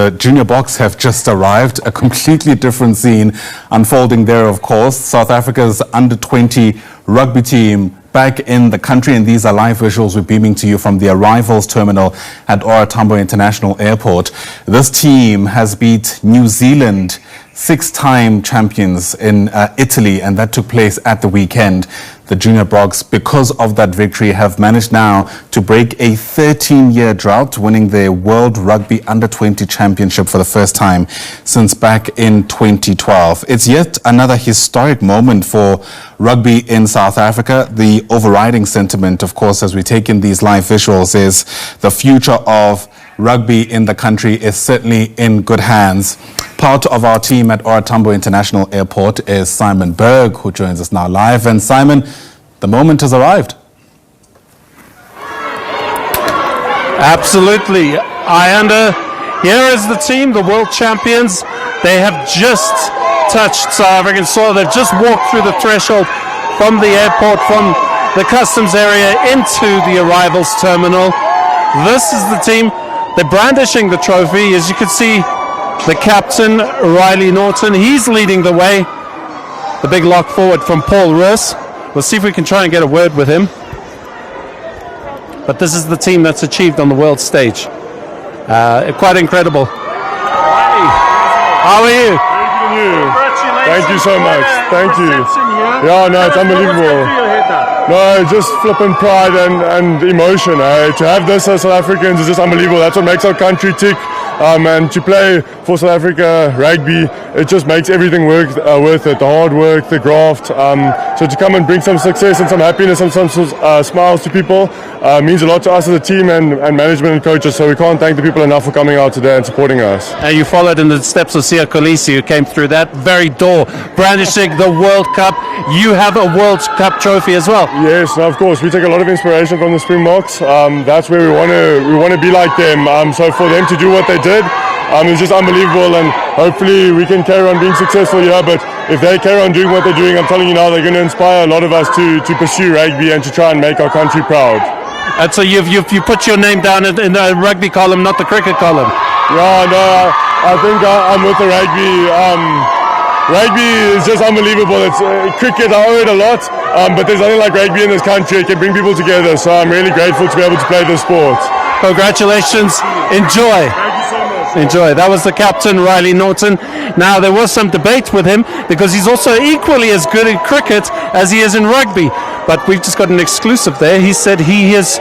the Junior Boks have just arrived. A completely different scene unfolding there, of course. South Africa's under-20 rugby team back in the country, and these are live visuals we're beaming to you from the arrivals terminal at OR Tambo International Airport. This team has beat New Zealand, 6-time champions in Italy, and that took place at the weekend. The Junior Boks, because of that victory, have managed now to break a 13-year drought, winning their World Rugby U20 Championship for the first time since back in 2012. It's yet another historic moment for rugby in South Africa. The overriding sentiment, of course, as we take in these live visuals, is the future of rugby in the country is certainly in good hands. Part of our team at OR Tambo International Airport is Simon Berg, who joins us now live. And Simon, the moment has arrived. Absolutely. Here is the team, the world champions. They have just touched South African soil. They've just walked through the threshold from the airport, from the customs area into the arrivals terminal. This is the team. They're brandishing the trophy. As you can see, the captain, Riley Norton, he's leading the way. The big lock forward from Paul Roos. We'll see if we can try and get a word with him. But this is the team that's achieved on the world stage. Quite incredible. Hi. How are you? Thank you so much. Thank you. Yeah, no, it's unbelievable. No, just flipping pride and emotion. To have this as South Africans is just unbelievable. That's what makes our country tick. And to play for South Africa rugby, it just makes everything worth it. The hard work, the graft. So to come and bring some success and some happiness and some smiles to people means a lot to us as a team and management and coaches. So we can't thank the people enough for coming out today and supporting us. You followed in the steps of Sia Kolisi, who came through that very door, brandishing the World Cup. You have a World Cup trophy as well. Yes, of course. We take a lot of inspiration from the Springboks. That's where we want to be like them. So for them to do what they did, it's just unbelievable, and hopefully we can carry on being successful here. But if they carry on doing what they're doing, I'm telling you now, they're going to inspire a lot of us to pursue rugby and to try and make our country proud. And so you put your name down in the rugby column, not the cricket column. Yeah, no, I think I'm with the rugby. Rugby is just unbelievable. It's cricket, I owe it a lot, but there's nothing like rugby in this country. It can bring people together, so I'm really grateful to be able to play this sport. Congratulations. Enjoy. Enjoy. That was the captain, Riley Norton. Now, there was some debate with him because he's also equally as good at cricket as he is in rugby. But we've just got an exclusive there. He said he is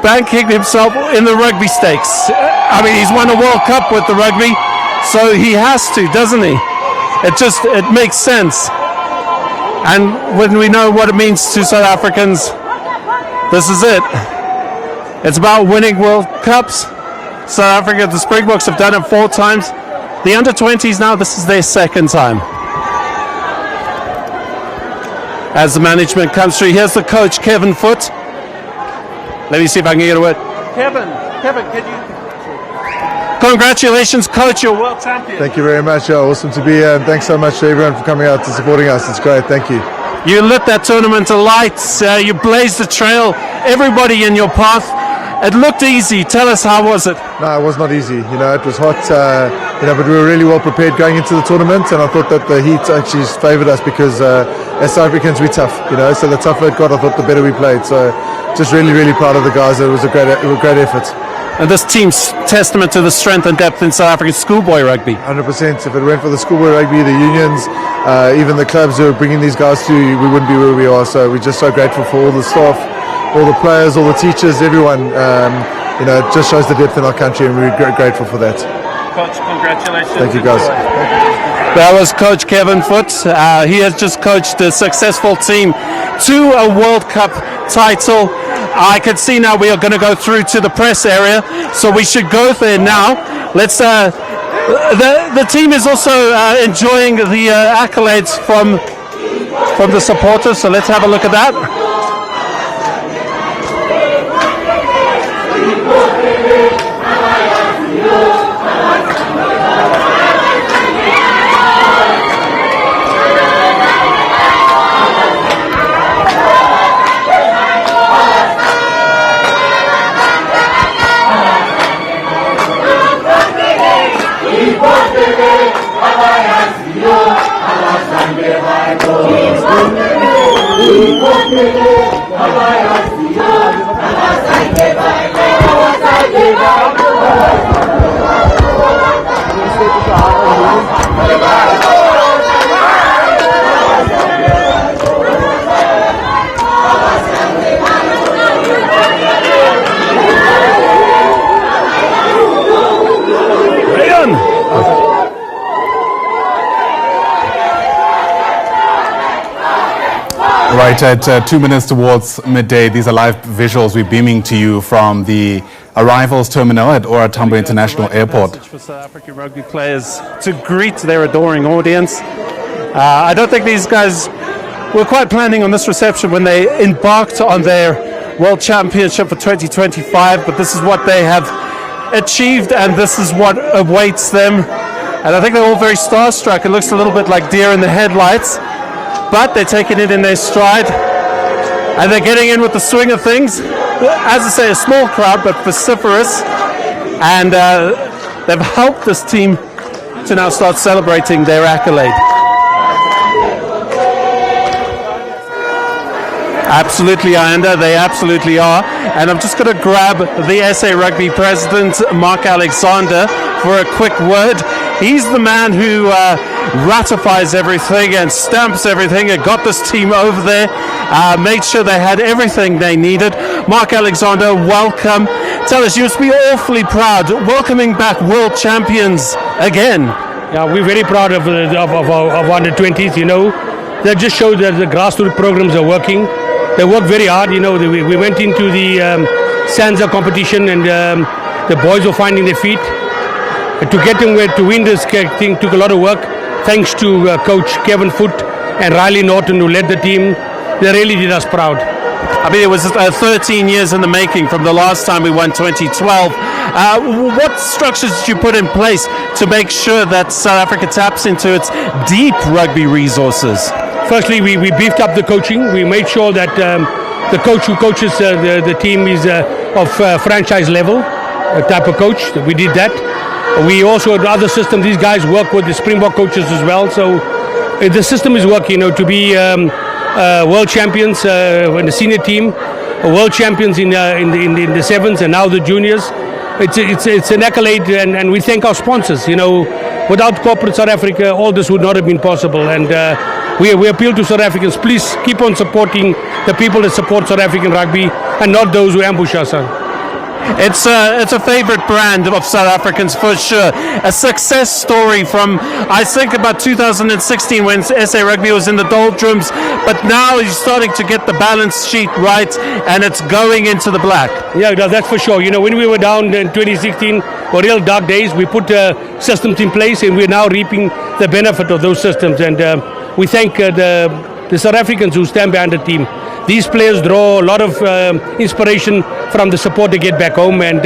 banking himself in the rugby stakes. I mean, he's won a World Cup with the rugby, so he has to, doesn't he? It makes sense. And when we know what it means to South Africans, this is it. It's about winning World Cups. South Africa, the Springboks have done it 4 times. The under-20s now, this is their 2nd time. As the management comes through, here's the coach, Kevin Foot. Let me see if I can get a word. Kevin, can you... Congratulations, coach, you're world champion. Thank you very much. Yeah, awesome to be here, and thanks so much to everyone for coming out and supporting us. It's great. Thank you. You lit that tournament alight. You blazed the trail. Everybody in your path. It looked easy. Tell us, how was it? No, it was not easy. It was hot, but we were really well prepared going into the tournament, and I thought that the heat actually favoured us because as South Africans, we're tough, so the tougher it got, I thought the better we played. So just really, really proud of the guys. It was a great effort. And this team's testament to the strength and depth in South African schoolboy rugby. 100%. If it went for the schoolboy rugby, the unions, even the clubs who are bringing these guys through, we wouldn't be where we are. So we're just so grateful for all the staff, all the players, all the teachers, everyone. It just shows the depth in our country, and we're grateful for that. Coach, congratulations. Thank you, guys. That was Coach Kevin Foot. He has just coached a successful team to a World Cup title. I can see now we are going to go through to the press area, so we should go there now. Let's. The team is also enjoying the accolades from the supporters, so let's have a look at that. Right, at 2 minutes towards midday, these are live visuals we're beaming to you from the arrivals terminal at Ora Tambo International Airport. For South African rugby players to greet their adoring audience. I don't think these guys were quite planning on this reception when they embarked on their World Championship for 2025, but this is what they have achieved and this is what awaits them. And I think they're all very starstruck. It looks a little bit like deer in the headlights, but they're taking it in their stride and they're getting in with the swing of things. As I say, a small crowd but vociferous, and they've helped this team to now start celebrating their accolade. Absolutely, Ayanda, they absolutely are. And I'm just going to grab the SA Rugby president, Mark Alexander, for a quick word. He's the man who ratifies everything and stamps everything and got this team over there, made sure they had everything they needed. Mark Alexander, welcome. Tell us, you must be awfully proud welcoming back world champions again. Yeah, we're very proud of under 20s, you know. That just shows that the grassroots programs are working. They work very hard, you know. We went into the Sansa competition and the boys were finding their feet. To get them to win this thing took a lot of work. Thanks to Coach Kevin Foote and Riley Norton who led the team. They really did us proud. I mean, it was 13 years in the making from the last time we won 2012. What structures did you put in place to make sure that South Africa taps into its deep rugby resources? Firstly, we beefed up the coaching. We made sure that the coach who coaches the team is of franchise level type of coach. We did that. We also had other systems. These guys work with the Springbok coaches as well. So the system is working, you know, to be world champions in the senior team, world champions in the sevens and now the juniors. It's an accolade, and we thank our sponsors. You know, without corporate South Africa, all this would not have been possible. And we appeal to South Africans, please keep on supporting the people that support South African rugby and not those who ambush us. It's a favorite brand of South Africans for sure. A success story from, I think, about 2016 when SA Rugby was in the doldrums, but now he's starting to get the balance sheet right and it's going into the black. Yeah, that's for sure. You know, when we were down in 2016, were real dark days. We put systems in place and we're now reaping the benefit of those systems. And we thank the South Africans who stand behind the team. These players draw a lot of inspiration from the support they get back home, and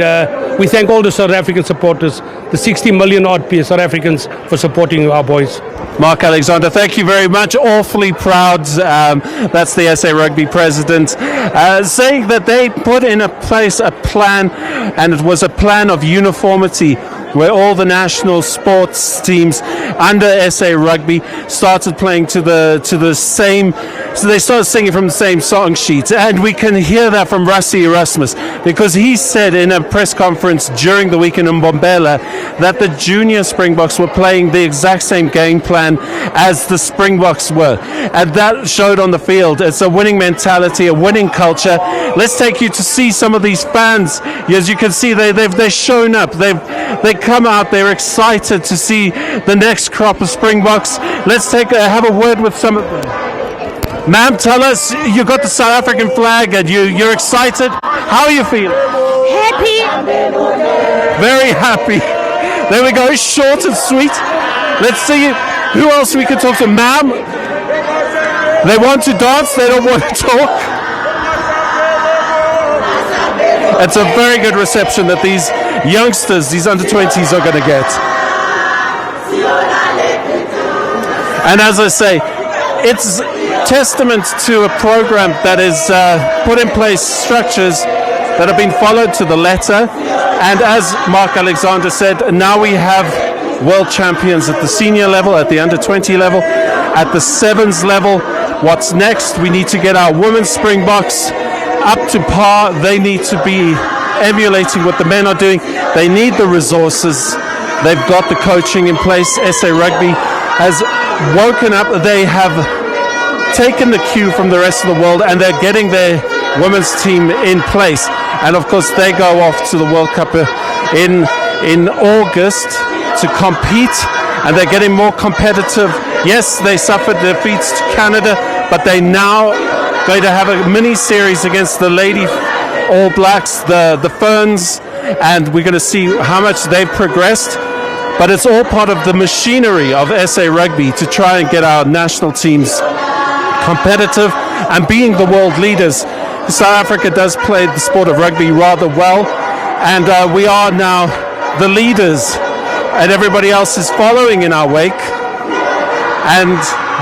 we thank all the South African supporters, the 60 million odd South Africans, for supporting our boys. Mark Alexander, thank you very much. Awfully proud. That's the SA Rugby president saying that they put in place a plan, and it was a plan of uniformity, where all the national sports teams under SA Rugby started playing to the same, so they started singing from the same song sheets. And we can hear that from Rassie Erasmus, because he said in a press conference during the week in Mbombela that the Junior Springboks were playing the exact same game plan as the Springboks were. And that showed on the field. It's a winning mentality, a winning culture. Let's take you to see some of these fans. As you can see, they've shown up. They come out, they're excited to see the next crop of Springboks. Let's have a word with some of them. Ma'am, tell us, you got the South African flag and you're excited. How are you feeling? Happy. Very happy. There we go, short and sweet. Let's see who else we can talk to. Ma'am, they want to dance, they don't want to talk. It's a very good reception that these youngsters, these under-20s are going to get. And as I say, it's testament to a program that is put in place structures that have been followed to the letter. And as Mark Alexander said, now we have world champions at the senior level, at the under-20 level, at the sevens level. What's next? We need to get our women's Springboks up to par. They need to be emulating what the men are doing. They need the resources. They've got the coaching in place. SA Rugby has woken up. They have taken the cue from the rest of the world, and they're getting their women's team in place. And of course, they go off to the World Cup in August to compete, and they're getting more competitive. Yes, they suffered defeats to Canada, but they now going to have a mini-series against the Lady All Blacks, the Ferns, and we're going to see how much they've progressed. But it's all part of the machinery of SA Rugby to try and get our national teams competitive and being the world leaders. South Africa does play the sport of rugby rather well, and we are now the leaders, and everybody else is following in our wake. And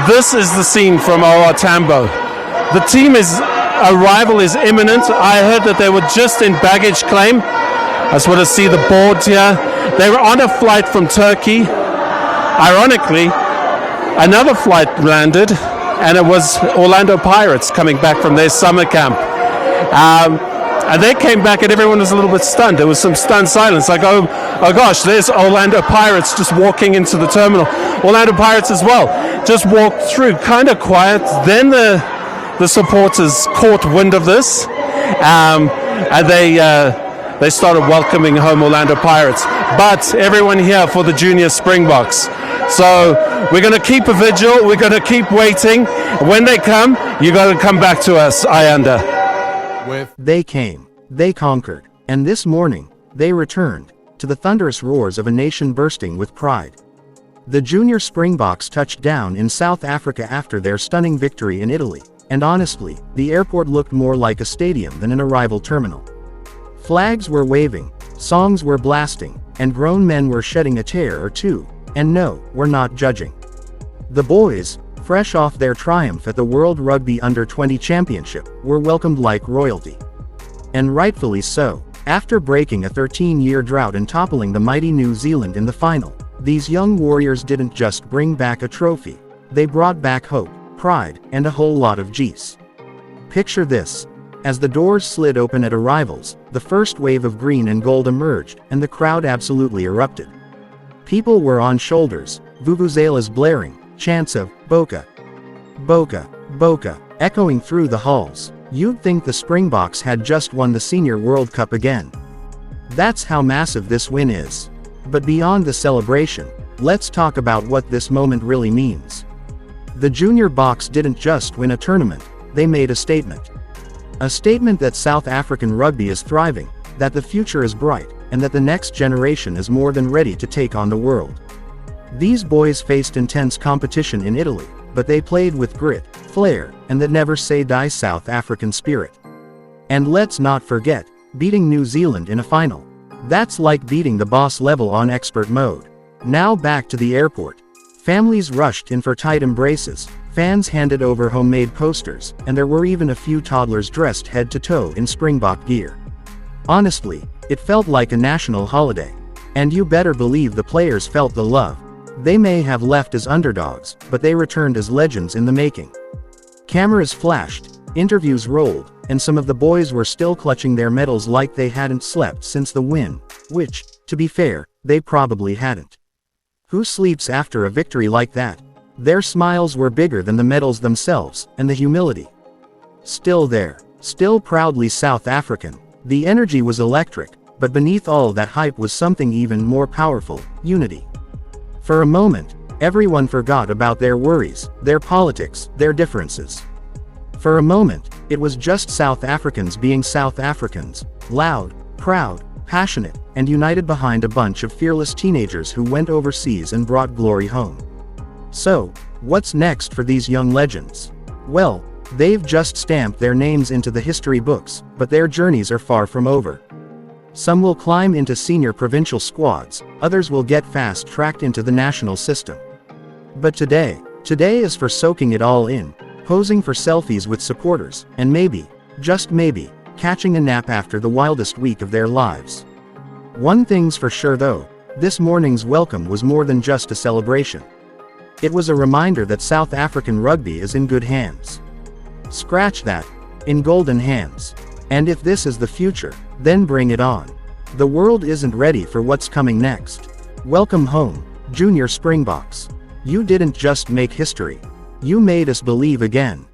this is the scene from OR Tambo. The team arrival is imminent. I heard that they were just in baggage claim. I just want to see the boards here. They were on a flight from Turkey. Ironically, another flight landed, and it was Orlando Pirates coming back from their summer camp. And they came back, and everyone was a little bit stunned. There was some stunned silence, like, oh gosh, there's Orlando Pirates just walking into the terminal. Orlando Pirates as well just walked through, kind of quiet. Then the supporters caught wind of this, and they started welcoming home Orlando Pirates. But everyone here for the Junior Springboks. So we're going to keep a vigil. We're going to keep waiting. When they come, you got to come back to us, Ayanda. They came, they conquered, and this morning, they returned to the thunderous roars of a nation bursting with pride. The Junior Springboks touched down in South Africa after their stunning victory in Italy, and honestly, the airport looked more like a stadium than an arrival terminal. Flags were waving, songs were blasting, and grown men were shedding a tear or two, and no, we're not judging. The boys, fresh off their triumph at the World Rugby U20 Championship, were welcomed like royalty. And rightfully so. After breaking a 13-year drought and toppling the mighty New Zealand in the final, these young warriors didn't just bring back a trophy, they brought back hope, pride, and a whole lot of G's. Picture this. As the doors slid open at arrivals, the first wave of green and gold emerged, and the crowd absolutely erupted. People were on shoulders, vuvuzelas blaring, chants of Bokke, Bokke, Bokke, echoing through the halls. You'd think the Springboks had just won the Senior World Cup again. That's how massive this win is. But beyond the celebration, let's talk about what this moment really means. The Junior Boks didn't just win a tournament, they made a statement. A statement that South African rugby is thriving, that the future is bright, and that the next generation is more than ready to take on the world. These boys faced intense competition in Italy, but they played with grit, flair, and the never-say-die South African spirit. And let's not forget, beating New Zealand in a final. That's like beating the boss level on expert mode. Now back to the airport. Families rushed in for tight embraces, fans handed over homemade posters, and there were even a few toddlers dressed head to toe in Springbok gear. Honestly, it felt like a national holiday. And you better believe the players felt the love. They may have left as underdogs, but they returned as legends in the making. Cameras flashed, interviews rolled, and some of the boys were still clutching their medals like they hadn't slept since the win, which, to be fair, they probably hadn't. Who sleeps after a victory like that? Their smiles were bigger than the medals themselves, and the humility. Still there, still proudly South African. The energy was electric, but beneath all that hype was something even more powerful: unity. For a moment, everyone forgot about their worries, their politics, their differences. For a moment, it was just South Africans being South Africans, loud, proud, passionate, and united behind a bunch of fearless teenagers who went overseas and brought glory home. So, what's next for these young legends? Well, they've just stamped their names into the history books, but their journeys are far from over. Some will climb into senior provincial squads, others will get fast-tracked into the national system. But today is for soaking it all in, posing for selfies with supporters, and maybe, just maybe, catching a nap after the wildest week of their lives. One thing's for sure though, this morning's welcome was more than just a celebration. It was a reminder that South African rugby is in good hands. Scratch that, in golden hands. And if this is the future, then bring it on. The world isn't ready for what's coming next. Welcome home, Junior Springboks. You didn't just make history. You made us believe again.